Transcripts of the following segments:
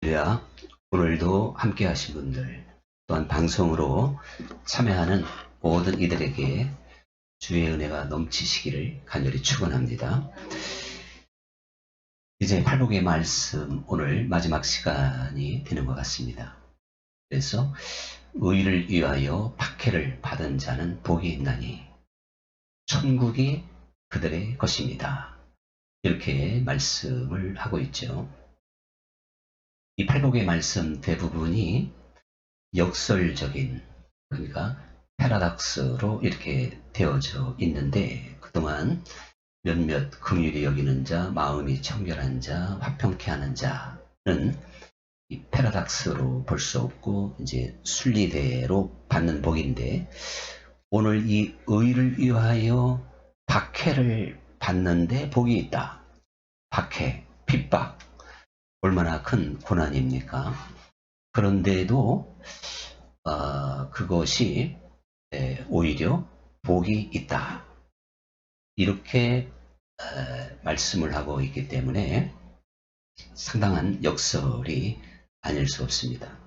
할렐루야. 오늘도 함께 하신 분들, 또한 방송으로 참여하는 모든 이들에게 주의 은혜가 넘치시기를 간절히 축원합니다. 이제 팔복의 말씀 오늘 마지막 시간이 되는 것 같습니다. 그래서 의를 위하여 박해를 받은 자는 복이 있나니 천국이 그들의 것입니다. 이렇게 말씀을 하고 있죠. 이 팔복의 말씀 대부분이 역설적인, 그러니까 패러닥스로 이렇게 되어져 있는데, 그동안 몇몇 긍휼히 여기는 자, 마음이 청결한 자, 화평케 하는 자는 이 패러닥스로 볼 수 없고 이제 순리대로 받는 복인데, 오늘 이 의를 위하여 박해를 받는데 복이 있다. 박해, 핍박, 얼마나 큰 고난입니까? 그런데도 그것이 오히려 복이 있다. 이렇게 말씀을 하고 있기 때문에 상당한 역설이 아닐 수 없습니다.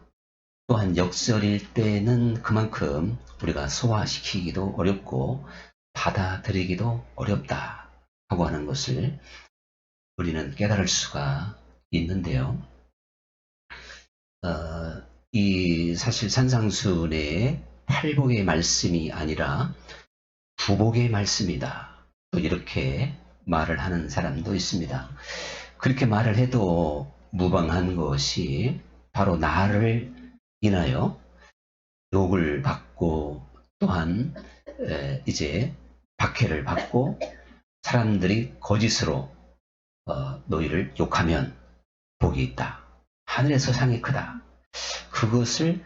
또한 역설일 때는 그만큼 우리가 소화시키기도 어렵고 받아들이기도 어렵다 하고 하는 것을 우리는 깨달을 수가 있는데요. 이 사실 산상순의 팔복의 말씀이 아니라 부복의 말씀이다. 또 이렇게 말을 하는 사람도 있습니다. 그렇게 말을 해도 무방한 것이 바로 나를 인하여 욕을 받고 또한 이제 박해를 받고 사람들이 거짓으로 너희를 욕하면 복이 있다. 하늘에서 상이 크다. 그것을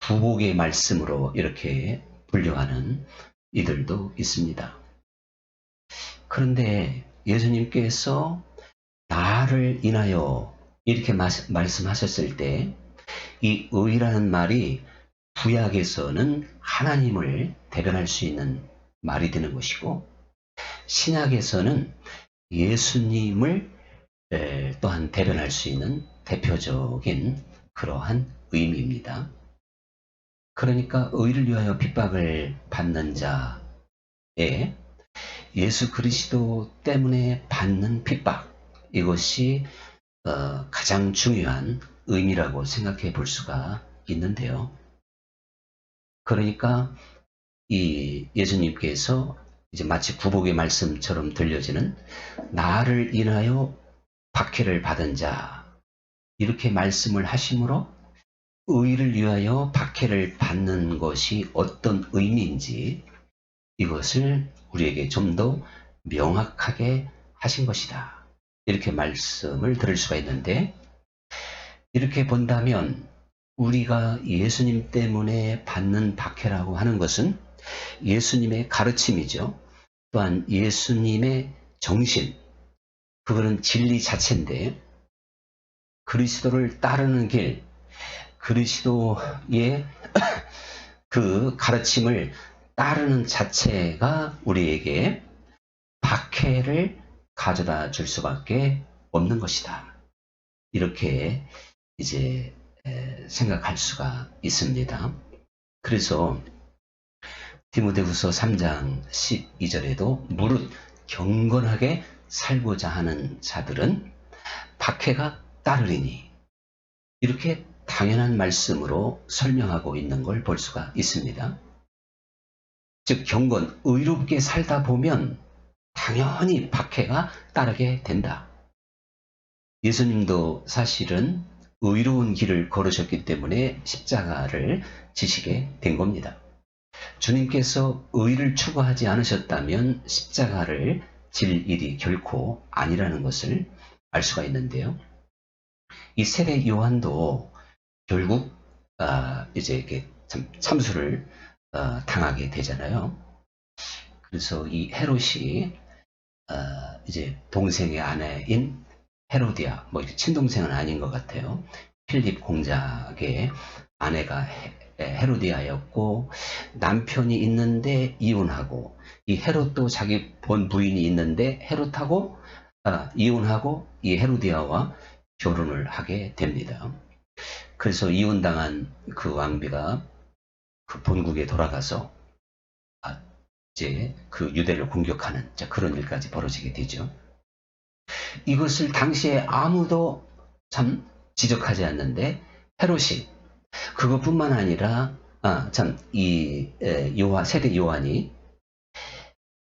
부복의 말씀으로 이렇게 분류하는 이들도 있습니다. 그런데 예수님께서 나를 인하여 이렇게 말씀하셨을 때 이 의라는 말이 구약에서는 하나님을 대변할 수 있는 말이 되는 것이고, 신약에서는 예수님을 또한 대변할 수 있는 대표적인 그러한 의미입니다. 그러니까 의를 위하여 핍박을 받는 자에 예수 그리스도 때문에 받는 핍박, 이것이 가장 중요한 의미라고 생각해 볼 수가 있는데요. 그러니까 이 예수님께서 이제 마치 부복의 말씀처럼 들려지는 나를 인하여 박해를 받은 자, 이렇게 말씀을 하심으로 의를 위하여 박해를 받는 것이 어떤 의미인지 이것을 우리에게 좀 더 명확하게 하신 것이다. 이렇게 말씀을 들을 수가 있는데, 이렇게 본다면 우리가 예수님 때문에 받는 박해라고 하는 것은 예수님의 가르침이죠. 또한 예수님의 정신, 그거는 진리 자체인데, 그리스도를 따르는 길, 그리스도의 그 가르침을 따르는 자체가 우리에게 박해를 가져다 줄 수밖에 없는 것이다. 이렇게 이제 생각할 수가 있습니다. 그래서 디모데후서 3장 12절에도 무릇 경건하게 살고자 하는 자들은 박해가 따르리니, 이렇게 당연한 말씀으로 설명하고 있는 걸 볼 수가 있습니다. 즉 경건, 의롭게 살다 보면 당연히 박해가 따르게 된다. 예수님도 사실은 의로운 길을 걸으셨기 때문에 십자가를 지시게 된 겁니다. 주님께서 의를 추구하지 않으셨다면 십자가를 질 일이 결코 아니라는 것을 알 수가 있는데요. 이 세례 요한도 결국 이제 이렇게 참수를 당하게 되잖아요. 그래서 이 헤롯이 이제 동생의 아내인 헤로디아, 뭐 친동생은 아닌 것 같아요. 필립 공작의 아내가 헤로디아였고, 남편이 있는데 이혼하고, 이 헤롯도 자기 본 부인이 있는데 헤롯하고 이혼하고 이 헤로디아와 결혼을 하게 됩니다. 그래서 이혼당한 그 왕비가 그 본국에 돌아가서 이제 그 유대를 공격하는 그런 일까지 벌어지게 되죠. 이것을 당시에 아무도 참 지적하지 않는데 헤롯이 그것뿐만 아니라 세례 요한이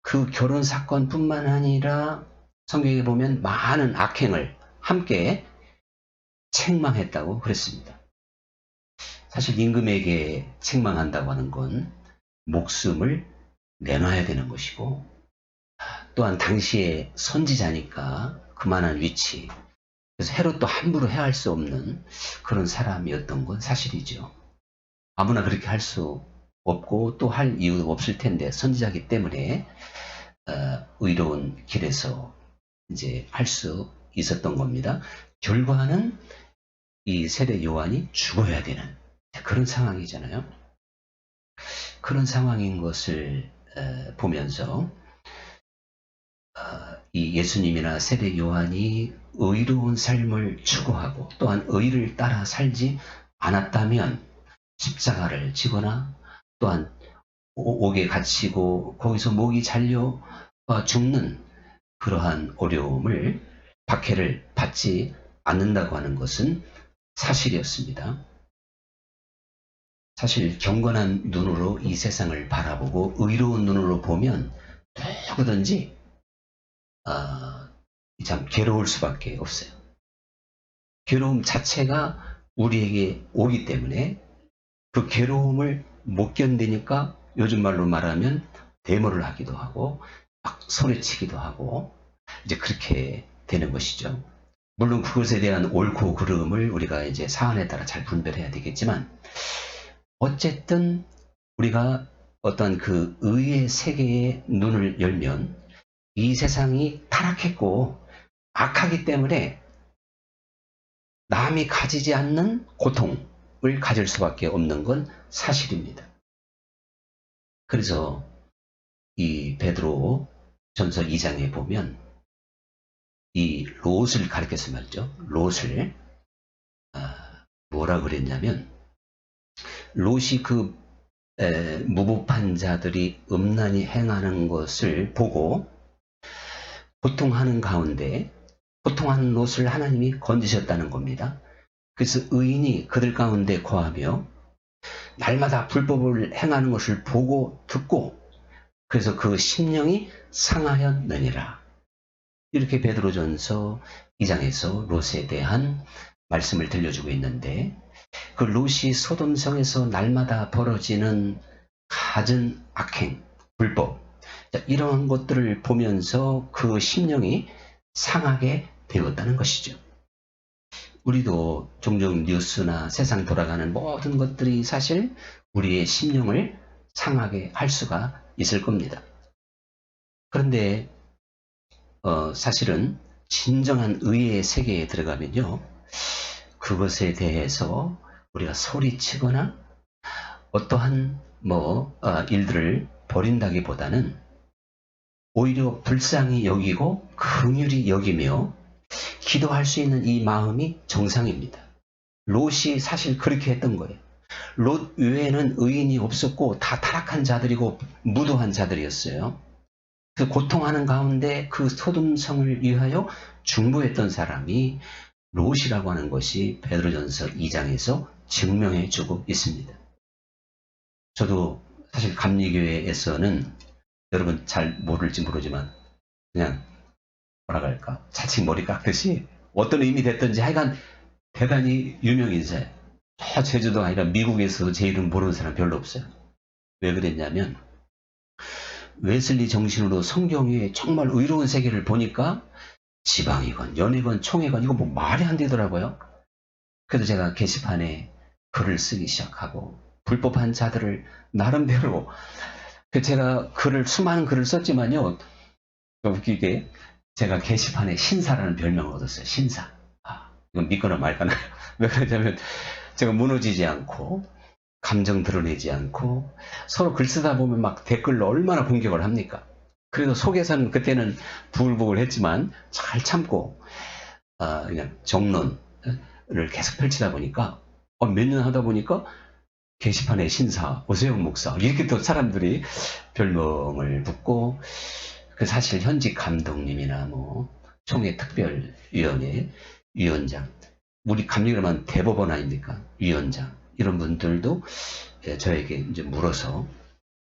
그 결혼 사건뿐만 아니라 성경에 보면 많은 악행을 함께 책망했다고 그랬습니다. 사실 임금에게 책망한다고 하는 건 목숨을 내놔야 되는 것이고, 또한 당시에 선지자니까 그만한 위치, 그래서 헤롯도 함부로 해할 수 없는 그런 사람이었던 건 사실이죠. 아무나 그렇게 할 수 없고 또 할 이유도 없을 텐데 선지자이기 때문에 의로운 길에서 이제 할 수 있었던 겁니다. 결과는 이 세례 요한이 죽어야 되는 그런 상황이잖아요. 그런 상황인 것을 보면서 이 예수님이나 세례 요한이 의로운 삶을 추구하고 또한 의를 따라 살지 않았다면 십자가를 지거나 또한 옥에 갇히고 거기서 목이 잘려 죽는 그러한 어려움을 박해를 받지 않는다고 하는 것은 사실이었습니다. 사실 경건한 눈으로 이 세상을 바라보고 의로운 눈으로 보면 누구든지 참 괴로울 수밖에 없어요. 괴로움 자체가 우리에게 오기 때문에 그 괴로움을 못 견디니까 요즘 말로 말하면 데모를 하기도 하고 막 소리치기도 하고 이제 그렇게 되는 것이죠. 물론 그것에 대한 옳고 그름을 우리가 이제 사안에 따라 잘 분별해야 되겠지만 어쨌든 우리가 어떤 그 의의 세계의 눈을 열면 이 세상이 타락했고 악하기 때문에 남이 가지지 않는 고통을 가질 수밖에 없는 건 사실입니다. 그래서 이 베드로 전서 2장에 보면 이 롯을 가리켜서 말이죠. 롯을 뭐라 그랬냐면 롯이 그 무법한 자들이 음란히 행하는 것을 보고 고통하는 가운데 고통하는 롯을 하나님이 건지셨다는 겁니다. 그래서 의인이 그들 가운데 거하며 날마다 불법을 행하는 것을 보고 듣고 그래서 그 심령이 상하였느니라. 이렇게 베드로전서 2장에서 롯에 대한 말씀을 들려주고 있는데 그 롯이 소돔성에서 날마다 벌어지는 갖은 악행, 불법 이러한 것들을 보면서 그 심령이 상하게 되었다는 것이죠. 우리도 종종 뉴스나 세상 돌아가는 모든 것들이 사실 우리의 심령을 상하게 할 수가 있을 겁니다. 그런데 사실은 진정한 의의 세계에 들어가면요. 그것에 대해서 우리가 소리치거나 어떠한 일들을 벌인다기보다는 오히려 불쌍히 여기고 긍휼히 여기며 기도할 수 있는 이 마음이 정상입니다. 롯이 사실 그렇게 했던 거예요. 롯 외에는 의인이 없었고 다 타락한 자들이고 무도한 자들이었어요. 그 고통하는 가운데 그 소돔성을 위하여 중보했던 사람이 롯이라고 하는 것이 베드로전서 2장에서 증명해 주고 있습니다. 저도 사실 감리교회에서는 여러분 잘 모를지 모르지만 그냥 뭐라 할까 자칫 머리 깎듯이 어떤 의미 됐든지 하여간 대단히 유명 인사예요. 제주도 아니라 미국에서 제 이름 모르는 사람 별로 없어요. 왜 그랬냐면 웨슬리 정신으로 성경에 정말 의로운 세계를 보니까 지방이건 연예건 총회건 이거 뭐 말이 안 되더라고요. 그래서 제가 게시판에 글을 쓰기 시작하고 불법한 자들을 나름대로 제가 수많은 글을 썼지만요. 웃기게 제가 게시판에 신사라는 별명을 얻었어요. 신사. 이건 믿거나 말거나. 왜 그러냐면 제가 무너지지 않고 감정 드러내지 않고 서로 글 쓰다 보면 막 댓글로 얼마나 공격을 합니까? 그래서 속에서는 그때는 부글부글 했지만 잘 참고 그냥 정론 계속 펼치다 보니까 몇 년 하다 보니까 게시판에 신사, 오세훈 목사 이렇게 또 사람들이 별명을 붙고, 그 사실 현직 감독님이나 뭐 총회특별위원회 위원장, 우리 감리그라면 대법원 아닙니까? 위원장 이런 분들도 저에게 이제 물어서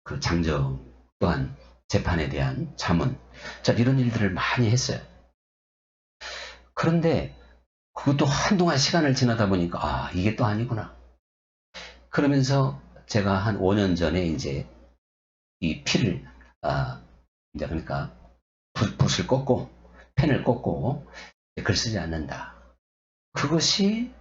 그 장정 또한 재판에 대한 자문, 자 이런 일들을 많이 했어요. 그런데 그것도 한동안 시간을 지나다 보니까 아 이게 또 아니구나. 그러면서 제가 한 5년 전에 이제 이 피를 이제 그러니까 붓을 꽂고 펜을 꽂고 글 쓰지 않는다. 그것이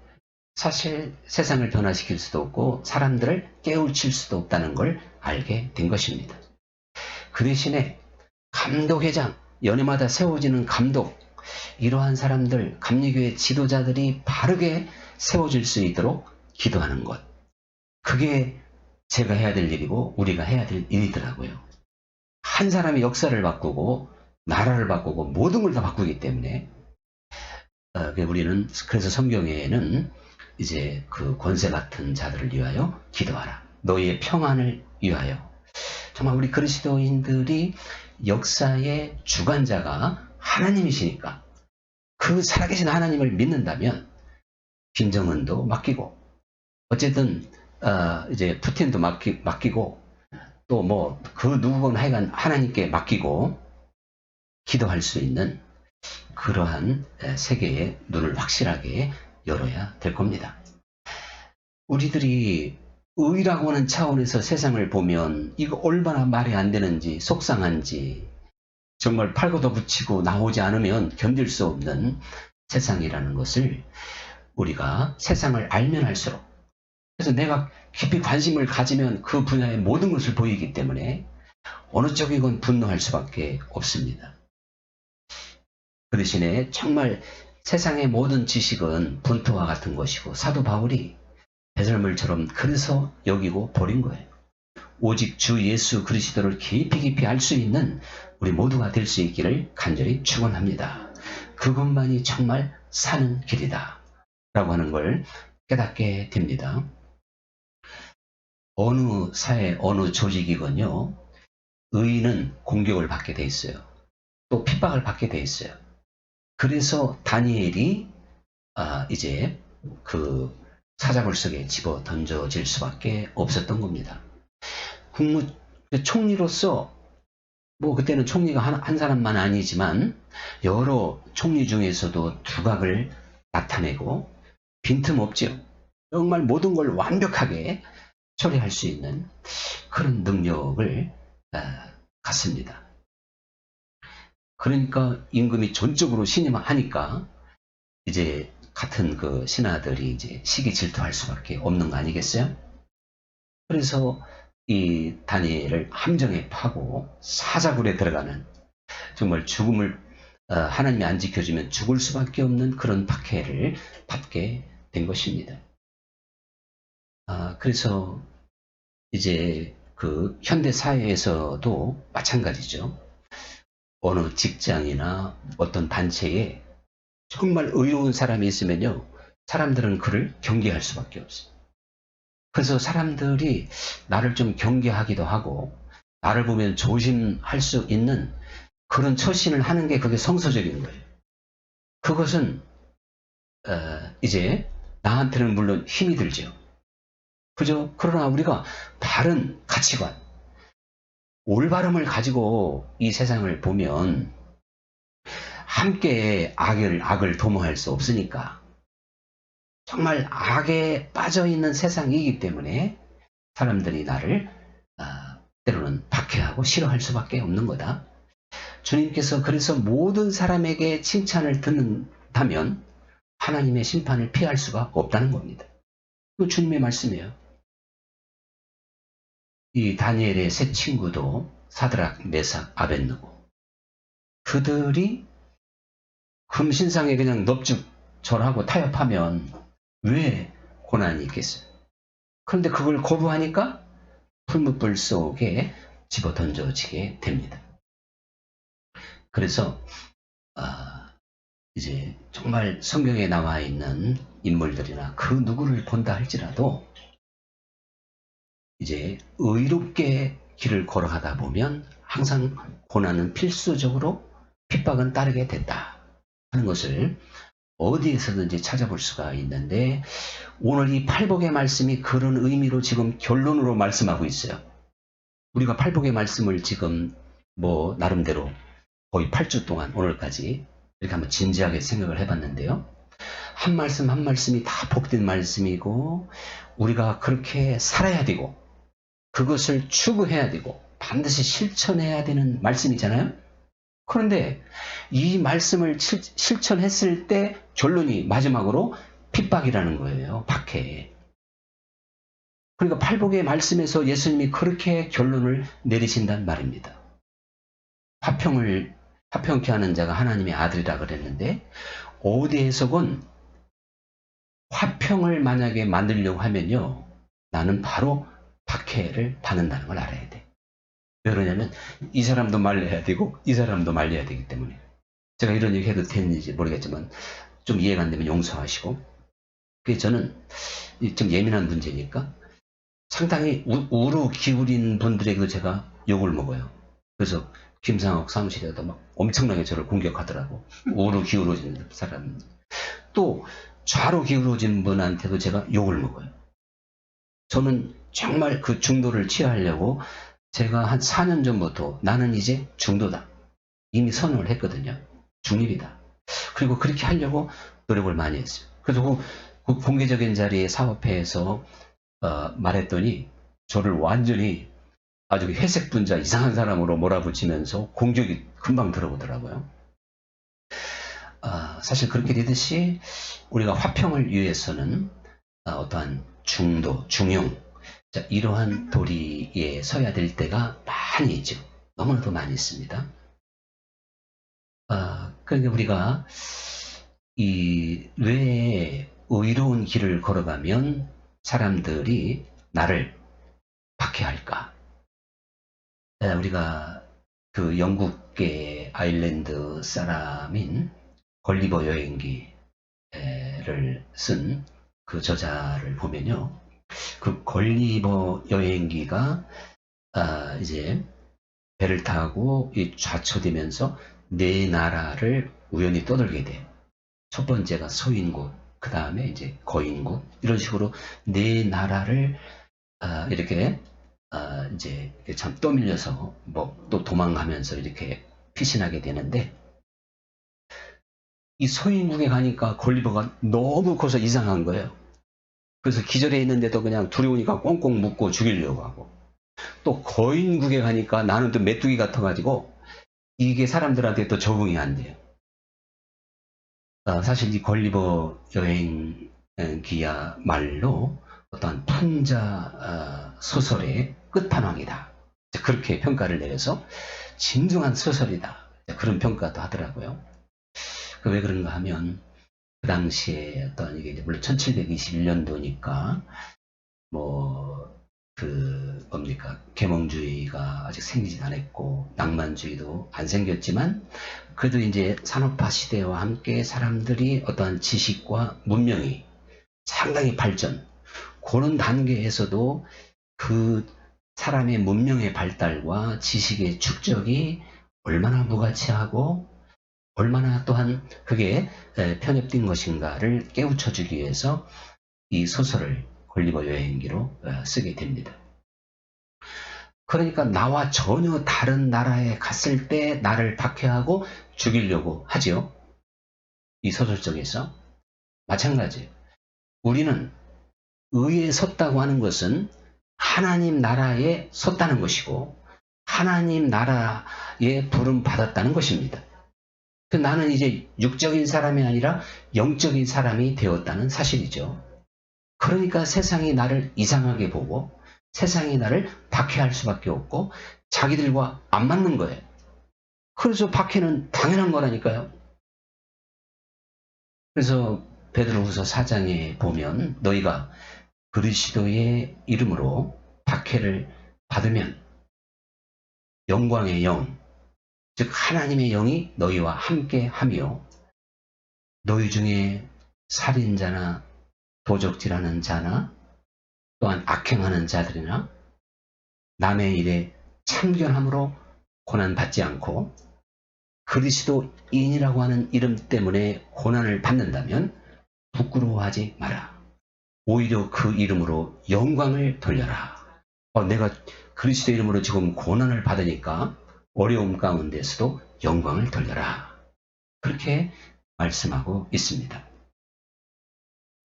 사실 세상을 변화시킬 수도 없고 사람들을 깨우칠 수도 없다는 걸 알게 된 것입니다. 그 대신에 감독회장, 연회마다 세워지는 감독, 이러한 사람들, 감리교회 지도자들이 바르게 세워질 수 있도록 기도하는 것. 그게 제가 해야 될 일이고 우리가 해야 될 일이더라고요. 한 사람이 역사를 바꾸고 나라를 바꾸고 모든 걸 다 바꾸기 때문에 우리는 그래서 성경에는 이제 그 권세 같은 자들을 위하여 기도하라. 너희의 평안을 위하여. 정말 우리 그리스도인들이 역사의 주관자가 하나님이시니까 그 살아계신 하나님을 믿는다면 김정은도 맡기고 어쨌든 이제 푸틴도 맡기고 또 뭐 그 누구건 하여간 하나님께 맡기고 기도할 수 있는 그러한 세계의 눈을 확실하게 열어야 될 겁니다. 우리들이 의라고 하는 차원에서 세상을 보면 이거 얼마나 말이 안 되는지 속상한지 정말 팔고도 붙이고 나오지 않으면 견딜 수 없는 세상이라는 것을 우리가 세상을 알면 할수록, 그래서 내가 깊이 관심을 가지면 그 분야의 모든 것을 보이기 때문에 어느 쪽이건 분노할 수밖에 없습니다. 그 대신에 정말 세상의 모든 지식은 분토와 같은 것이고 사도 바울이 배설물처럼 그래서 여기고 버린 거예요. 오직 주 예수 그리스도를 깊이 알 수 있는 우리 모두가 될 수 있기를 간절히 축원합니다. 그것만이 정말 사는 길이다 라고 하는 걸 깨닫게 됩니다. 어느 사회, 어느 조직이건요, 의인은 공격을 받게 돼 있어요. 또 핍박을 받게 돼 있어요. 그래서 다니엘이 이제 그 사자굴 속에 집어 던져질 수밖에 없었던 겁니다. 총리로서 뭐 그때는 총리가 한 사람만 아니지만 여러 총리 중에서도 두각을 나타내고 빈틈없죠. 정말 모든 걸 완벽하게 처리할 수 있는 그런 능력을 갖습니다. 그러니까 임금이 전적으로 신임하니까 이제 같은 그 신하들이 이제 시기 질투할 수밖에 없는 거 아니겠어요? 그래서 이 다니엘을 함정에 파고 사자굴에 들어가는, 정말 죽음을 하나님이 안 지켜주면 죽을 수밖에 없는 그런 박해를 받게 된 것입니다. 그래서 이제 그 현대 사회에서도 마찬가지죠. 어느 직장이나 어떤 단체에 정말 의로운 사람이 있으면요, 사람들은 그를 경계할 수밖에 없어요. 그래서 사람들이 나를 좀 경계하기도 하고 나를 보면 조심할 수 있는 그런 처신을 하는 게 그게 성서적인 거예요. 그것은 이제 나한테는 물론 힘이 들죠. 그죠? 그러나 우리가 바른 가치관, 올바름을 가지고 이 세상을 보면 함께 악을 도모할 수 없으니까, 정말 악에 빠져있는 세상이기 때문에 사람들이 나를 때로는 박해하고 싫어할 수밖에 없는 거다. 주님께서 그래서 모든 사람에게 칭찬을 듣는다면 하나님의 심판을 피할 수가 없다는 겁니다. 그 주님의 말씀이에요. 이 다니엘의 세 친구도 사드락, 메삭, 아벳느고, 그들이 금신상에 그냥 넙죽 절하고 타협하면 왜 고난이 있겠어요? 그런데 그걸 거부하니까 풀무불 속에 집어 던져지게 됩니다. 그래서 이제 정말 성경에 나와 있는 인물들이나 그 누구를 본다 할지라도 이제 의롭게 길을 걸어가다 보면 항상 고난은 필수적으로 핍박은 따르게 됐다 하는 것을 어디에서든지 찾아볼 수가 있는데, 오늘 이 팔복의 말씀이 그런 의미로 지금 결론으로 말씀하고 있어요. 우리가 팔복의 말씀을 지금 뭐 나름대로 거의 8주 동안 오늘까지 이렇게 한번 진지하게 생각을 해봤는데요. 한 말씀 한 말씀이 다 복된 말씀이고 우리가 그렇게 살아야 되고 그것을 추구해야 되고 반드시 실천해야 되는 말씀이잖아요. 그런데 이 말씀을 실천했을 때 결론이 마지막으로 핍박이라는 거예요. 박해. 그러니까 팔복의 말씀에서 예수님이 그렇게 결론을 내리신단 말입니다. 화평케 하는 자가 하나님의 아들이라 그랬는데, 어디에서건 화평을 만약에 만들려고 하면요, 나는 바로 박해를 받는다는 걸 알아야 돼. 왜 그러냐면 이 사람도 말려야 되고 이 사람도 말려야 되기 때문에. 제가 이런 얘기 해도 되는지 모르겠지만 좀 이해가 안 되면 용서하시고. 그래서 저는 좀 예민한 문제니까 상당히 우로 기울인 분들에게도 제가 욕을 먹어요. 그래서 김상옥 사무실에도 막 엄청나게 저를 공격하더라고. 우로 기울어진 사람. 또 좌로 기울어진 분한테도 제가 욕을 먹어요. 저는 정말 그 중도를 취하려고 제가 한 4년 전부터 나는 이제 중도다. 이미 선언을 했거든요. 중립이다. 그리고 그렇게 하려고 노력을 많이 했어요. 그래서 그 공개적인 자리에 사업회에서 말했더니 저를 완전히 아주 회색 분자 이상한 사람으로 몰아붙이면서 공격이 금방 들어오더라고요. 사실 그렇게 되듯이 우리가 화평을 위해서는 어떠한 중도, 중용, 이러한 도리에 서야 될 때가 많이 있죠. 너무나도 많이 있습니다. 그러니까 우리가 왜 의로운 길을 걸어가면 사람들이 나를 박해할까? 우리가 그 영국계 아일랜드 사람인 걸리버 여행기를 쓴 그 저자를 보면요. 그 걸리버 여행기가 이제 배를 타고 좌초되면서 네 나라를 우연히 떠돌게 돼. 첫 번째가 서인국, 그 다음에 이제 거인국, 이런 식으로 네 나라를 이렇게 이제 참 떠밀려서 뭐 또 도망가면서 이렇게 피신하게 되는데, 이 서인국에 가니까 걸리버가 너무 커서 이상한 거예요. 그래서 기절해 있는데도 그냥 두려우니까 꽁꽁 묶고 죽이려고 하고, 또 거인국에 가니까 나는 또 메뚜기 같아가지고 이게 사람들한테 또 적응이 안 돼요. 사실 이 걸리버 여행기야말로 어떠한 풍자 소설의 끝판왕이다. 그렇게 평가를 내려서 진정한 소설이다. 그런 평가도 하더라고요. 왜 그런가 하면 그 당시에 어떤 이게 물론 1721년도니까 뭡니까, 계몽주의가 아직 생기지 않았고 낭만주의도 안 생겼지만 그래도 이제 산업화 시대와 함께 사람들이 어떠한 지식과 문명이 상당히 발전, 그런 단계에서도 그 사람의 문명의 발달과 지식의 축적이 얼마나 무가치하고 얼마나 또한 그게 편협된 것인가를 깨우쳐주기 위해서 이 소설을 걸리버 여행기로 쓰게 됩니다. 그러니까 나와 전혀 다른 나라에 갔을 때 나를 박해하고 죽이려고 하지요. 이 소설 속에서 마찬가지예요. 우리는 의에 섰다고 하는 것은 하나님 나라에 섰다는 것이고 하나님 나라에 부름 받았다는 것입니다. 나는 이제 육적인 사람이 아니라 영적인 사람이 되었다는 사실이죠. 그러니까 세상이 나를 이상하게 보고 세상이 나를 박해할 수밖에 없고 자기들과 안 맞는 거예요. 그래서 박해는 당연한 거라니까요. 그래서 베드로후서 4장에 보면 너희가 그리스도의 이름으로 박해를 받으면 영광의 영, 즉 하나님의 영이 너희와 함께 하며 너희 중에 살인자나 도적질하는 자나 또한 악행하는 자들이나 남의 일에 참견함으로 고난받지 않고 그리스도인이라고 하는 이름 때문에 고난을 받는다면 부끄러워하지 마라. 오히려 그 이름으로 영광을 돌려라. 내가 그리스도 이름으로 지금 고난을 받으니까 어려움 가운데서도 영광을 돌려라. 그렇게 말씀하고 있습니다.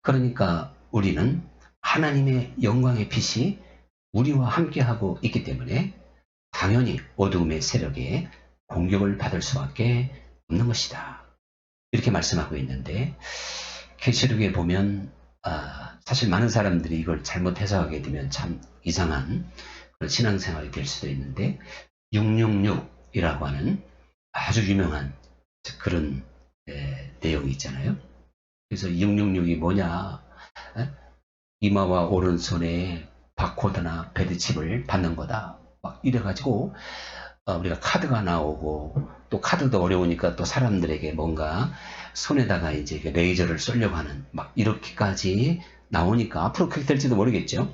그러니까 우리는 하나님의 영광의 빛이 우리와 함께하고 있기 때문에 당연히 어두움의 세력에 공격을 받을 수밖에 없는 것이다. 이렇게 말씀하고 있는데 계시록에 보면 사실 많은 사람들이 이걸 잘못 해석하게 되면 참 이상한 그런 신앙생활이 될 수도 있는데 666이라고 하는 아주 유명한 그런 내용이 있잖아요. 그래서 666이 뭐냐? 이마와 오른손에 바코드나 배드칩을 받는 거다. 막 이래가지고 우리가 카드가 나오고 또 카드도 어려우니까 또 사람들에게 뭔가 손에다가 이제 레이저를 쏘려고 하는 막 이렇게까지 나오니까 앞으로 그렇게 될지도 모르겠죠.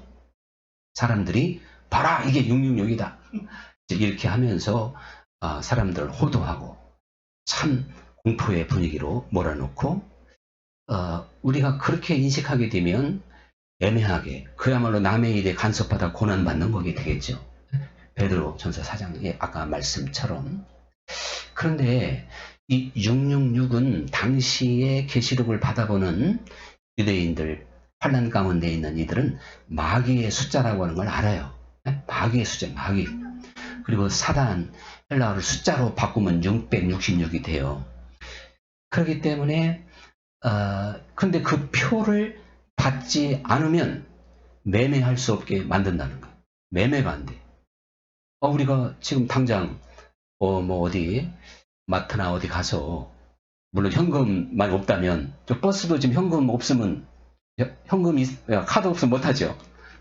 사람들이 봐라 이게 666이다. 이렇게 하면서 사람들을 호도하고 참 공포의 분위기로 몰아놓고 우리가 그렇게 인식하게 되면 애매하게 그야말로 남의 일에 간섭하다 고난받는 거게 되겠죠. 베드로 전서 4장의 아까 말씀처럼. 그런데 이 666은 당시에 계시록을 받아보는 유대인들, 환난 가운데 있는 이들은 마귀의 숫자라고 하는 걸 알아요. 마귀의 숫자, 마귀. 그리고 사단, 헬라어를 숫자로 바꾸면 666이 돼요. 그렇기 때문에 근데 그 표를 받지 않으면 매매할 수 없게 만든다는 거예요. 매매가 안 돼. 우리가 지금 당장 어디 마트나 어디 가서 물론 현금만 없다면 저 버스도 지금 현금 없으면 현금이 카드 없으면 못하죠.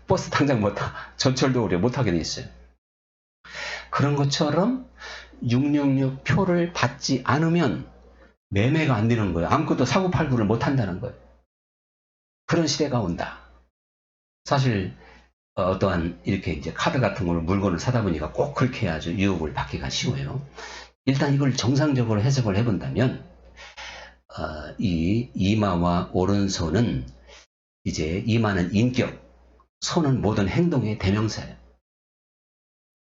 버스 당장 못하. 전철도 우리가 못하게 돼 있어요. 그런 것처럼 666 표를 받지 않으면 매매가 안 되는 거예요. 아무것도 사고팔고를 못한다는 거예요. 그런 시대가 온다. 사실 어떠한 이렇게 이제 카드 같은 걸로 물건을 사다 보니까 꼭 그렇게 해야죠. 유혹을 받기가 쉬워요. 일단 이걸 정상적으로 해석을 해본다면 이 이마와 오른손은 이제 이마는 인격, 손은 모든 행동의 대명사예요.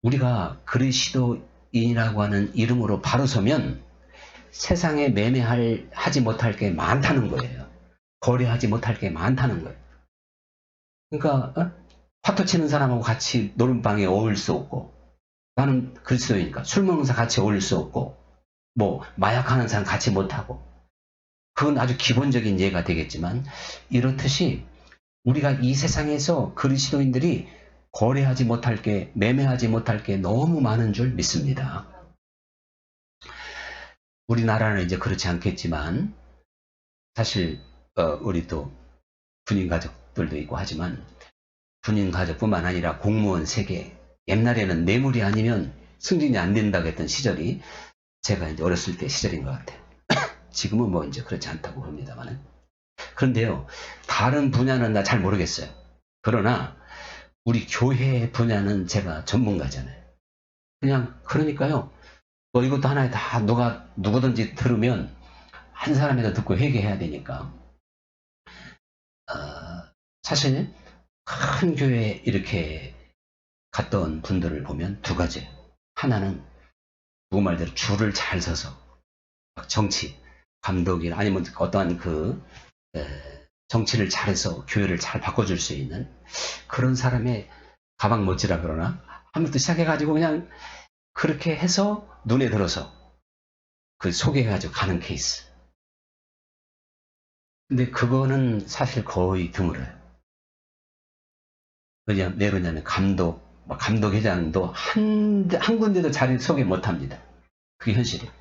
우리가 그리스도인이라고 하는 이름으로 바로 서면 세상에 하지 못할 게 많다는 거예요. 거래하지 못할 게 많다는 거예요. 그러니까 화투 치는 사람하고 같이 노름방에 어울릴 수 없고 나는 그리스도이니까 술 먹는 사람 같이 어울릴 수 없고 뭐 마약하는 사람 같이 못하고 그건 아주 기본적인 예가 되겠지만 이렇듯이 우리가 이 세상에서 그리스도인들이 거래하지 못할 게 매매하지 못할 게 너무 많은 줄 믿습니다. 우리나라는 이제 그렇지 않겠지만 사실 우리 또 군인 가족들도 있고 하지만 군인 가족뿐만 아니라 공무원 세계 옛날에는 뇌물이 아니면 승진이 안 된다고 했던 시절이 제가 이제 어렸을 때 시절인 것 같아요. 지금은 뭐 이제 그렇지 않다고 봅니다만은. 그런데요, 다른 분야는 나 잘 모르겠어요. 그러나 우리 교회 분야는 제가 전문가잖아요. 그냥 그러니까요. 뭐 이것도 하나에 다 누구든지 들으면 한 사람이라도 듣고 회개해야 되니까. 사실 큰 교회에 이렇게 갔던 분들을 보면 두 가지. 하나는 누구 말대로 줄을 잘 서서 정치, 감독이나 아니면 어떠한 정치를 잘해서 교회를 잘 바꿔줄 수 있는 그런 사람의 가방 멋지라 그러나 한번부터 시작해가지고 그냥 그렇게 해서 눈에 들어서 소개해가지고 가는 케이스. 근데 그거는 사실 거의 드물어요. 왜 그러냐면 감독회장도 한 군데도 자리 소개 못합니다. 그게 현실이에요.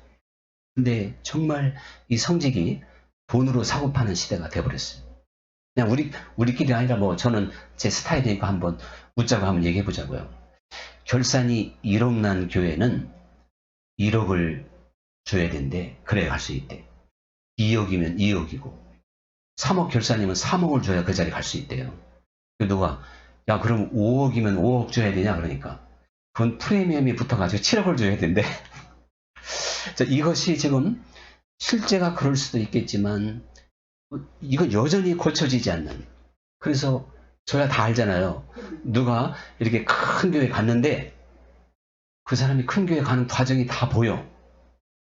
근데 정말 이 성직이 돈으로 사고 파는 시대가 돼버렸어요. 그냥 우리끼리 아니라 뭐 저는 제 스타일이니까 한번 웃자고 한번 얘기해 보자고요. 결산이 1억 난 교회는 1억을 줘야 된대. 그래야 갈 수 있대. 2억이면 2억이고 3억 결사님은 3억을 줘야 그 자리 갈 수 있대요. 누가 야 그럼 5억이면 5억 줘야 되냐 그러니까 그건 프리미엄이 붙어가지고 7억을 줘야 된대. 자, 이것이 지금 실제가 그럴 수도 있겠지만 이거 여전히 고쳐지지 않는. 그래서 저야 다 알잖아요. 누가 이렇게 큰 교회 갔는데 그 사람이 큰 교회 가는 과정이 다 보여.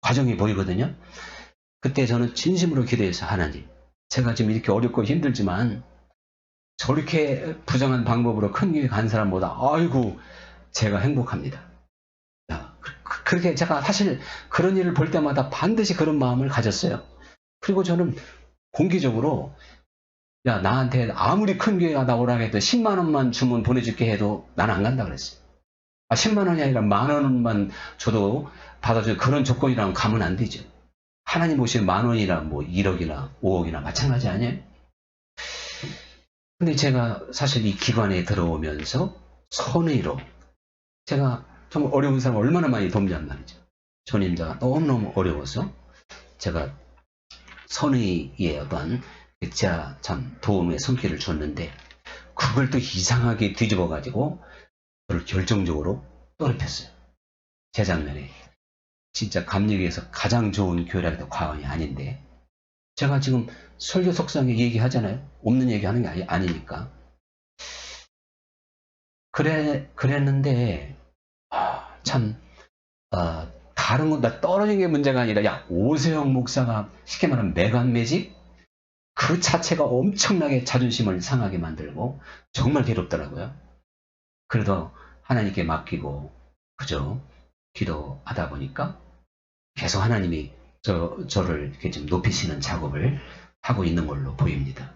과정이 보이거든요. 그때 저는 진심으로 기도해서 하나님, 제가 지금 이렇게 어렵고 힘들지만 저렇게 부정한 방법으로 큰 교회 간 사람보다 아이고 제가 행복합니다. 그렇게 제가 사실 그런 일을 볼 때마다 반드시 그런 마음을 가졌어요. 그리고 저는 공개적으로 야 나한테 아무리 큰 교회가 나오라 해도 10만 원만 주면 보내줄게 해도 나는 안 간다 그랬어요. 10만 원이 아니라 만 원만 줘도 받아줄 그런 조건이라면 가면 안 되죠. 하나님 오시면 만 원이나 뭐 1억이나 5억이나 마찬가지 아니에요? 근데 제가 사실 이 기관에 들어오면서 선의로 제가 정말 어려운 사람 얼마나 많이 돕냔 말이죠. 전임자가 너무너무 어려워서 제가 선의의 어떤 제가 참 도움의 손길을 줬는데 그걸 또 이상하게 뒤집어 가지고 저를 결정적으로 떨어뜨렸어요. 재작년에 진짜 감리교에서 가장 좋은 교회라 해도 과언이 아닌데 제가 지금 설교 속상에 얘기하잖아요. 없는 얘기하는 게 아니니까. 그랬는데 참 다른 건 다 떨어진 게 문제가 아니라 야 오세영 목사가 쉽게 말하면 매간매직 그 자체가 엄청나게 자존심을 상하게 만들고 정말 괴롭더라고요. 그래도 하나님께 맡기고 그저 기도하다 보니까 계속 하나님이 저를 이렇게 좀 높이시는 작업을 하고 있는 걸로 보입니다.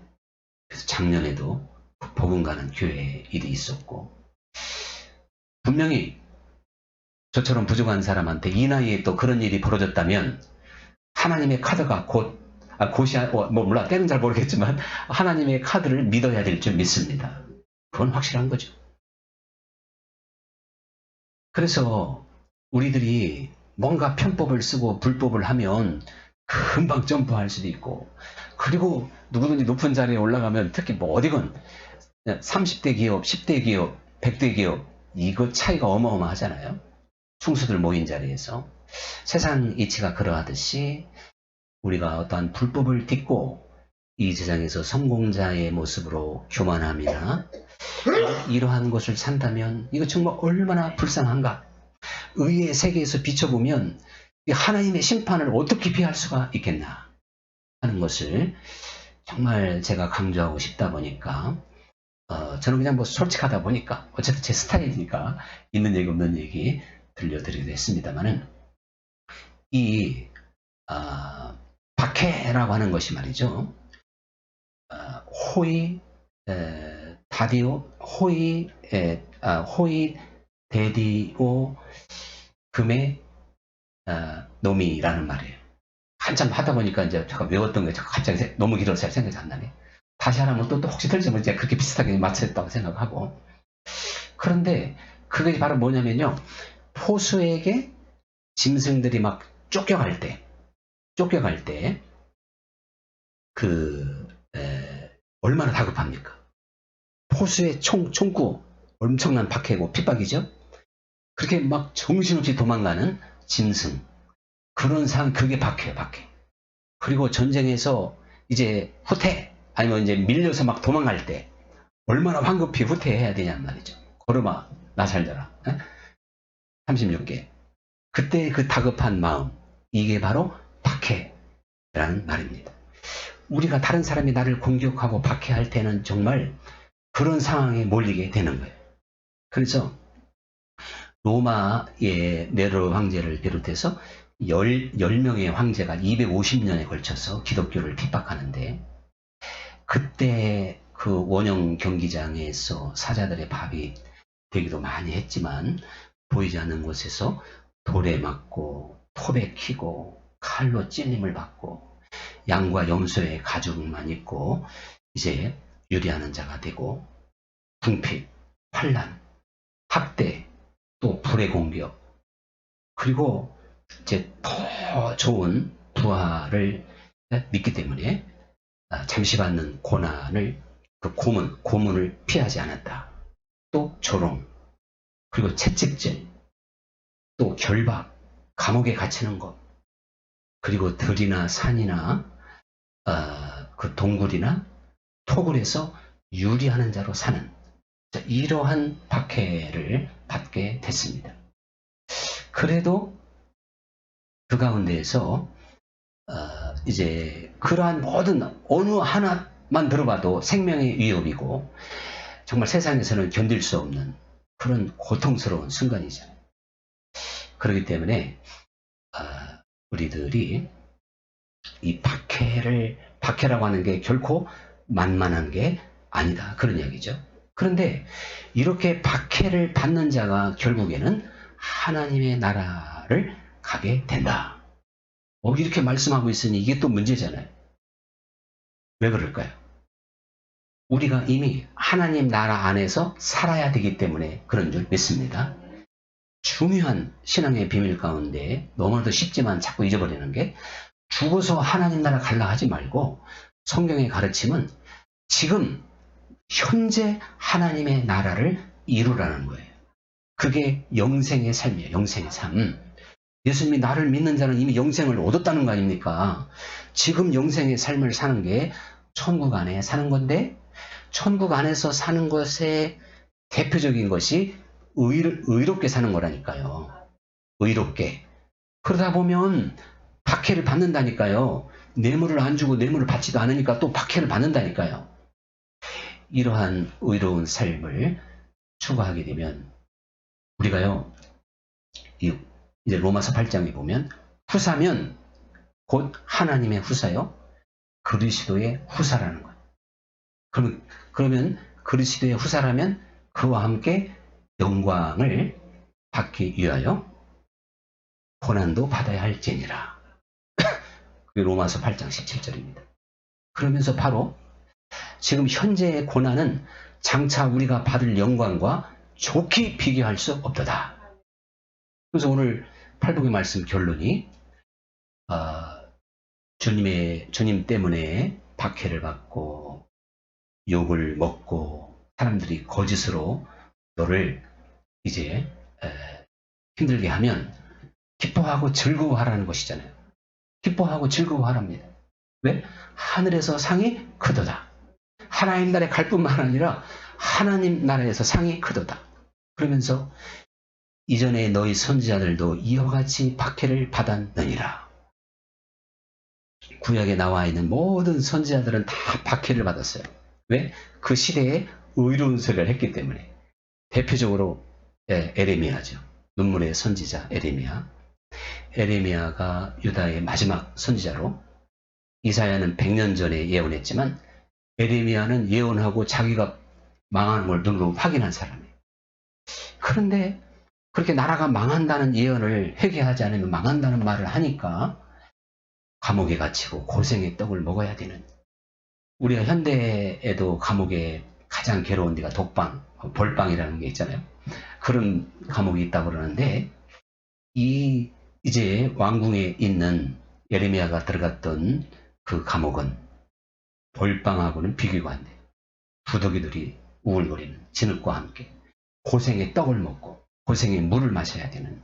그래서 작년에도 복음 가는 교회 일이 있었고 분명히 저처럼 부족한 사람한테 이 나이에 또 그런 일이 벌어졌다면 하나님의 카드가 곧이 몰라 때는 잘 모르겠지만 하나님의 카드를 믿어야 될 줄 믿습니다. 그건 확실한 거죠. 그래서 우리들이 뭔가 편법을 쓰고 불법을 하면 금방 점프할 수도 있고 그리고 누구든지 높은 자리에 올라가면 특히 뭐 어디건 30대 기업, 10대 기업, 100대 기업 이거 차이가 어마어마하잖아요. 충수들 모인 자리에서 세상 이치가 그러하듯이 우리가 어떠한 불법을 딛고 이 세상에서 성공자의 모습으로 교만함이나 이러한 것을 산다면 이거 정말 얼마나 불쌍한가. 의의 세계에서 비춰보면 하나님의 심판을 어떻게 피할 수가 있겠나 하는 것을 정말 제가 강조하고 싶다 보니까 저는 그냥 뭐 솔직하다 보니까 어쨌든 제 스타일이니까 있는 얘기 없는 얘기 들려드리기도 했습니다만은 이 박해라고 하는 것이 말이죠. 호의 다디오 호의 데디오 금의 노미라는 말이에요. 한참 하다 보니까 이제 잠깐 외웠던 게 갑자기 너무 길어서 생각이 안 나네. 다시 하라면 또 혹시 들으면 이제 그렇게 비슷하게 맞췄다고 생각하고. 그런데 그게 바로 뭐냐면요. 포수에게 짐승들이 막 쫓겨갈 때 얼마나 다급합니까? 포수의 총구 엄청난 박해고 핍박이죠. 그렇게 막 정신없이 도망가는 짐승 그런 상황 그게 박해. 그리고 전쟁에서 이제 후퇴 아니면 이제 밀려서 막 도망갈 때 얼마나 황급히 후퇴해야 되냔 말이죠. 걸음아 나 살려라. 36개. 그때 그 다급한 마음 이게 바로 박해라는 말입니다. 우리가 다른 사람이 나를 공격하고 박해할 때는 정말 그런 상황에 몰리게 되는 거예요. 그래서 로마의 네로 황제를 비롯해서 10명의 황제가 250년에 걸쳐서 기독교를 핍박하는데 그때 그 원형 경기장에서 사자들의 밥이 되기도 많이 했지만 보이지 않는 곳에서 돌에 맞고 톱에 키고 칼로 찔림을 받고 양과 염소의 가죽만 입고 이제 유리하는 자가 되고 궁핍, 환난, 학대, 또 불의 공격 그리고 이제 더 좋은 부하를 믿기 때문에 잠시 받는 고난을, 그 고문을 피하지 않았다. 또 조롱, 그리고 채찍질, 또 결박, 감옥에 갇히는 것, 그리고 들이나 산이나 그 동굴이나 토굴에서 유리하는 자로 사는, 이러한 박해를 받게 됐습니다. 그래도 그 가운데에서 이제 그러한 모든 어느 하나만 들어봐도 생명의 위협이고 정말 세상에서는 견딜 수 없는 그런 고통스러운 순간이잖아요. 그렇기 때문에 우리들이 이 박해라고 하는 게 결코 만만한 게 아니다, 그런 이야기죠. 그런데 이렇게 박해를 받는 자가 결국에는 하나님의 나라를 가게 된다. 이렇게 말씀하고 있으니 이게 또 문제잖아요. 왜 그럴까요? 우리가 이미 하나님 나라 안에서 살아야 되기 때문에 그런 줄 믿습니다. 중요한 신앙의 비밀 가운데 너무나도 쉽지만 자꾸 잊어버리는 게, 죽어서 하나님 나라 갈라 하지 말고 성경의 가르침은 지금 현재 하나님의 나라를 이루라는 거예요. 그게 영생의 삶이에요. 영생의 삶. 예수님이 나를 믿는 자는 이미 영생을 얻었다는 거 아닙니까? 지금 영생의 삶을 사는 게 천국 안에 사는 건데, 천국 안에서 사는 것의 대표적인 것이 의롭게 사는 거라니까요. 의롭게. 그러다 보면 박해를 받는다니까요. 뇌물을 안 주고 뇌물을 받지도 않으니까 또 박해를 받는다니까요. 이러한 의로운 삶을 추구하게 되면 우리가요, 이제 로마서 8장에 보면 후사면 곧 하나님의 후사요, 그리스도의 후사라는 거예요. 그러면 그리스도의 후사라면 그와 함께 영광을 받기 위하여 고난도 받아야 할지니라. 그게 로마서 8장 17절입니다. 그러면서 바로 지금 현재의 고난은 장차 우리가 받을 영광과 좋게 비교할 수 없도다. 그래서 오늘 팔복의 말씀 결론이 주님 때문에 박해를 받고 욕을 먹고 사람들이 거짓으로 너를 이제 힘들게 하면 기뻐하고 즐거워하라는 것이잖아요. 기뻐하고 즐거워하랍니다. 왜? 하늘에서 상이 크도다. 하나님 나라에 갈 뿐만 아니라 하나님 나라에서 상이 크도다. 그러면서 이전에 너희 선지자들도 이와 같이 박해를 받았느니라. 구약에 나와 있는 모든 선지자들은 다 박해를 받았어요. 왜? 그 시대에 의로운 소리를 했기 때문에. 대표적으로 에레미야죠. 눈물의 선지자 에레미야. 에레미야가 유다의 마지막 선지자로, 이사야는 100년 전에 예언했지만 에레미야는 예언하고 자기가 망하는 걸 눈으로 확인한 사람이에요. 그런데 그렇게 나라가 망한다는 예언을 회개하지 않으면 망한다는 말을 하니까 감옥에 갇히고 고생의 떡을 먹어야 되는, 우리가 현대에도 감옥에 가장 괴로운 데가 독방, 벌방이라는 게 있잖아요. 그런 감옥이 있다고 그러는데, 이제 왕궁에 있는 예레미야가 들어갔던 그 감옥은 벌방하고는 비교가 안 돼요. 부더기들이 우울거리는 진흙과 함께 고생의 떡을 먹고 고생의 물을 마셔야 되는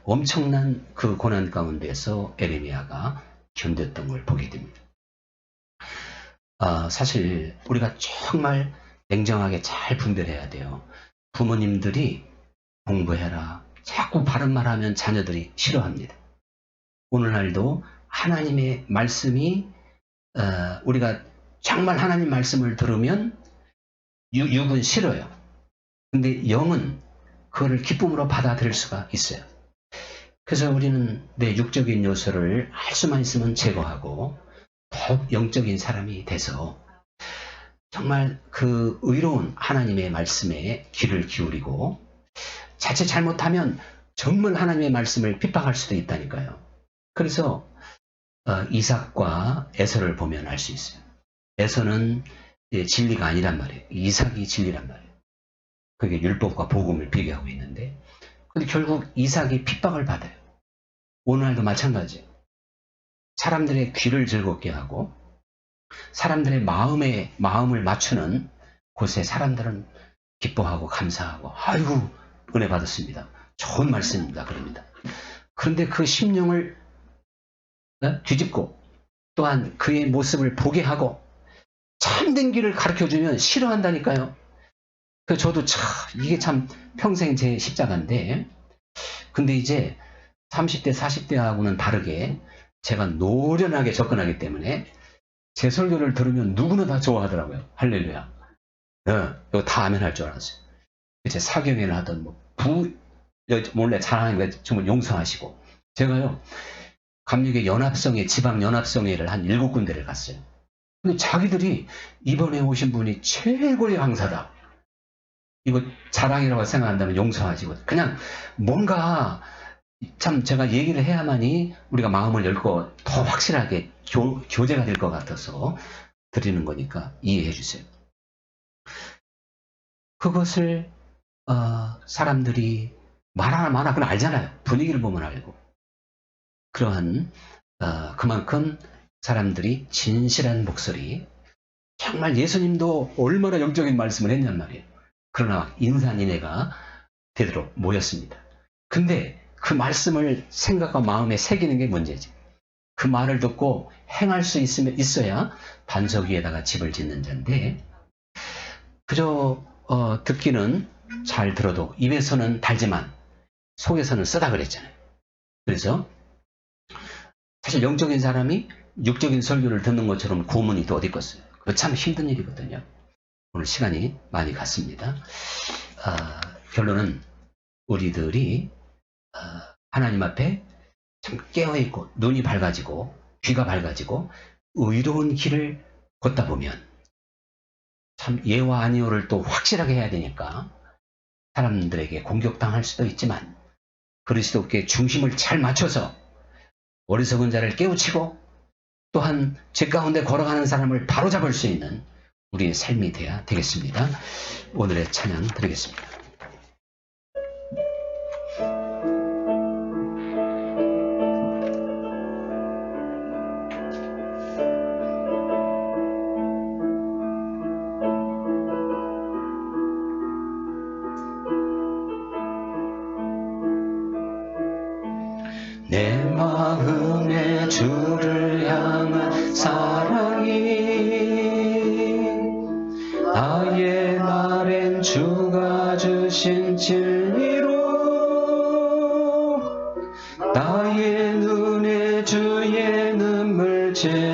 엄청난 그 고난 가운데서 에레미야가 견뎠던 걸 보게 됩니다. 사실 우리가 정말 냉정하게 잘 분별해야 돼요. 부모님들이 공부해라, 자꾸 바른 말 하면 자녀들이 싫어합니다. 오늘날도 하나님의 말씀이 우리가 정말 하나님 말씀을 들으면 육은 싫어요. 근데 영은 그거를 기쁨으로 받아들일 수가 있어요. 그래서 우리는 내 육적인 요소를 할 수만 있으면 제거하고 더욱 영적인 사람이 돼서 정말 그 의로운 하나님의 말씀에 귀를 기울이고, 자칫 잘못하면 정말 하나님의 말씀을 핍박할 수도 있다니까요. 그래서 이삭과 에서를 보면 알 수 있어요. 에서는 진리가 아니란 말이에요. 이삭이 진리란 말이에요. 그게 율법과 복음을 비교하고 있는데, 근데 결국 이삭이 핍박을 받아요. 오늘날도 마찬가지예요. 사람들의 귀를 즐겁게 하고 사람들의 마음을 맞추는 곳에 사람들은 기뻐하고 감사하고 아이고 은혜 받았습니다. 좋은 말씀입니다. 그럽니다. 그런데 그 심령을 뒤집고 또한 그의 모습을 보게 하고 참된 길을 가르쳐주면 싫어한다니까요. 저도 이게 참 평생 제 십자가인데, 근데 이제 30대 40대하고는 다르게 제가 노련하게 접근하기 때문에 제 설교를 들으면 누구나 다 좋아하더라고요. 할렐루야. 이거 다 아멘 할 줄 알았어요. 제 사경회를 하던 몰래 자랑하니까 정말 용서하시고, 제가요 감리교 연합성회, 지방연합성회를 한 7군데를 갔어요. 근데 자기들이 이번에 오신 분이 최고의 강사다. 이거 자랑이라고 생각한다면 용서하시고, 그냥 뭔가 참 제가 얘기를 해야만이 우리가 마음을 열고 더 확실하게 교제가 될 것 같아서 드리는 거니까 이해해 주세요. 그것을 사람들이 말하나 그건 알잖아요. 분위기를 보면 알고. 그러한 그만큼 사람들이 진실한 목소리, 정말 예수님도 얼마나 영적인 말씀을 했냔 말이에요. 그러나 인산인해가 되도록 모였습니다. 근데 그 말씀을 생각과 마음에 새기는 게 문제지. 그 말을 듣고 행할 수 있어야 반석 위에다가 집을 짓는 자인데, 그저 듣기는 잘 들어도 입에서는 달지만 속에서는 쓰다 그랬잖아요. 그래서 사실 영적인 사람이 육적인 설교를 듣는 것처럼 고문이 또 어디 있겠어요. 그거 참 힘든 일이거든요. 오늘 시간이 많이 갔습니다. 결론은 우리들이 하나님 앞에 참 깨어있고 눈이 밝아지고 귀가 밝아지고 의로운 길을 걷다 보면, 참 예와 아니오를 또 확실하게 해야 되니까 사람들에게 공격당할 수도 있지만 그리스도께 중심을 잘 맞춰서 어리석은 자를 깨우치고 또한 죄 가운데 걸어가는 사람을 바로잡을 수 있는 우리의 삶이 돼야 되겠습니다. 오늘의 찬양 드리겠습니다. 내 마음에 주를 향한 사랑이 나의 말엔 주가 주신 진리로 나의 눈에 주의 눈물 채워주소서.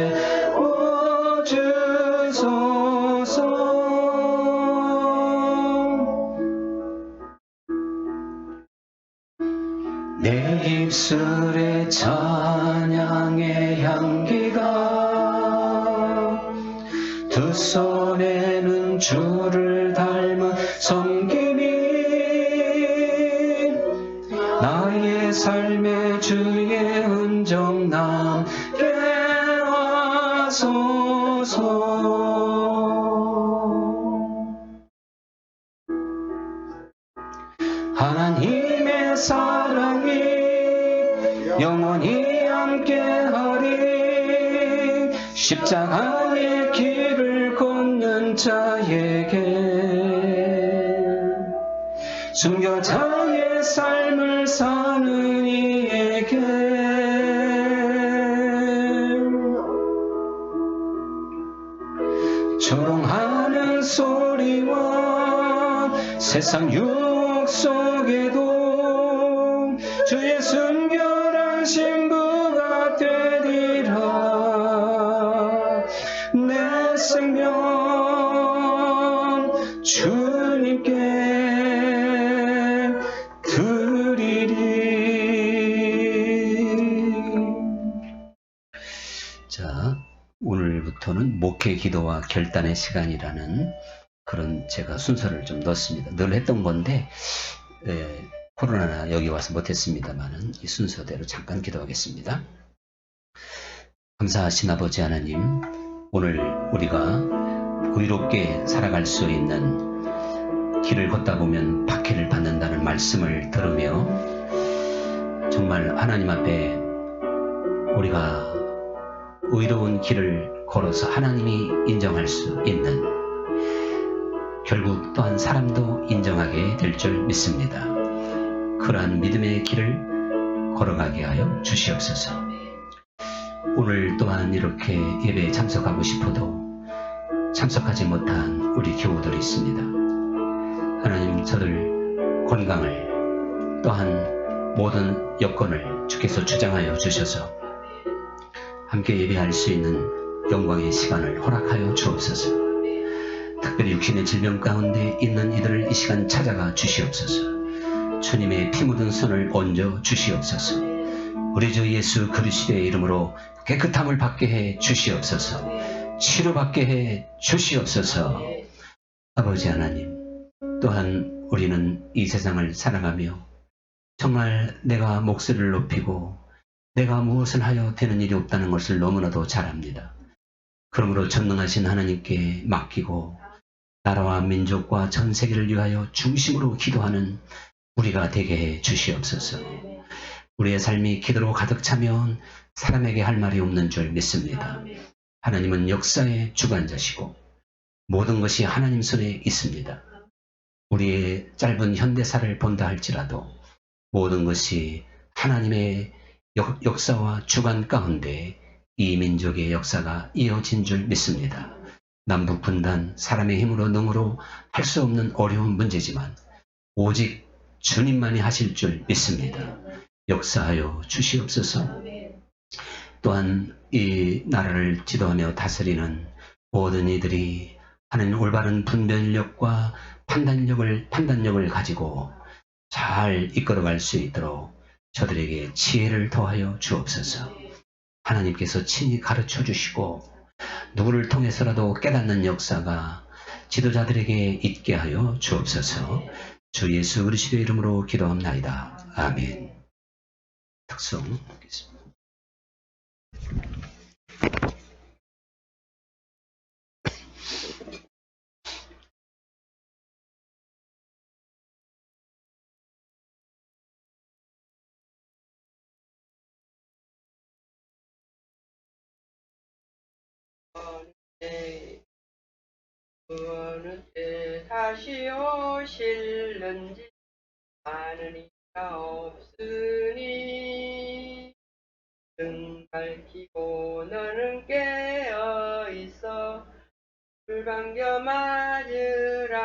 내 입술에 찬양의 향기가 두 손에는 주를 닮은 섬김이 나의 삶에 주의 흔적 남게 하소서. 하나님의 사랑이 영원히 함께하리. 십자가의 길을 걷는 자에게 순교자의 삶을 사는 이에게 조롱하는 소리와 세상 유혹 속에도 주의 순결한 신부가 되리라. 내 생명 주님께 드리리. 자, 오늘부터는 목회 기도와 결단의 시간이라는 그런 제가 순서를 좀 넣었습니다. 늘 했던 건데 코로나나 여기 와서 못했습니다만은 이 순서대로 잠깐 기도하겠습니다. 감사하신 아버지 하나님, 오늘 우리가 의롭게 살아갈 수 있는 길을 걷다 보면 박해를 받는다는 말씀을 들으며 정말 하나님 앞에 우리가 의로운 길을 걸어서 하나님이 인정할 수 있는, 결국 또한 사람도 인정하게 될 줄 믿습니다. 그러한 믿음의 길을 걸어가게 하여 주시옵소서. 오늘 또한 이렇게 예배에 참석하고 싶어도 참석하지 못한 우리 교우들이 있습니다. 하나님, 저들 건강을 또한 모든 여건을 주께서 주장하여 주셔서 함께 예배할 수 있는 영광의 시간을 허락하여 주옵소서. 특별히 육신의 질병 가운데 있는 이들을 이 시간 찾아가 주시옵소서. 주님의 피 묻은 손을 얹어 주시옵소서. 우리 주 예수 그리스도의 이름으로 깨끗함을 받게 해 주시옵소서. 치료받게 해 주시옵소서. 아버지 하나님, 또한 우리는 이 세상을 살아가며 정말 내가 목소리를 높이고 내가 무엇을 하여 되는 일이 없다는 것을 너무나도 잘 압니다. 그러므로 전능하신 하나님께 맡기고 나라와 민족과 전 세계를 위하여 중심으로 기도하는 우리가 되게 해 주시옵소서. 우리의 삶이 기도로 가득 차면 사람에게 할 말이 없는 줄 믿습니다. 하나님은 역사의 주관자시고 모든 것이 하나님 손에 있습니다. 우리의 짧은 현대사를 본다 할지라도 모든 것이 하나님의 역사와 주관 가운데 이 민족의 역사가 이어진 줄 믿습니다. 남북 분단, 사람의 힘으로 능으로 할 수 없는 어려운 문제지만 오직 주님만이 하실 줄 믿습니다. 역사하여 주시옵소서. 또한 이 나라를 지도하며 다스리는 모든 이들이 하나님 올바른 분별력과 판단력을 가지고 잘 이끌어갈 수 있도록 저들에게 지혜를 더하여 주옵소서. 하나님께서 친히 가르쳐 주시고 누구를 통해서라도 깨닫는 역사가 지도자들에게 있게 하여 주옵소서. 주 예수 그리스도의 이름으로 기도합나이다. 아멘. 특송 보겠습니다. 어느 때 다시 오실는지 아는 이가 없으니 등 밝히고 너는 깨어있어 불반겨 맞으라.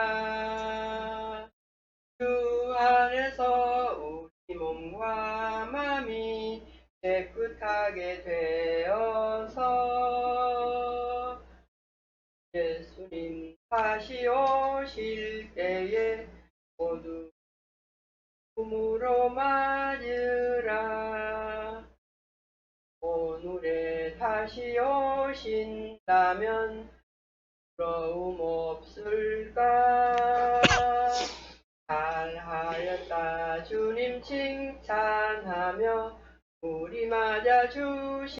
주 안에서 우리 몸과 마음이 깨끗하게 되어서 예수님 다시 오실 때에 모두 꿈으로 맞으라. 오늘에 다시 오신다면 부러움 없을까. 잘하였다 주님 칭찬하며 우리 맞아 주시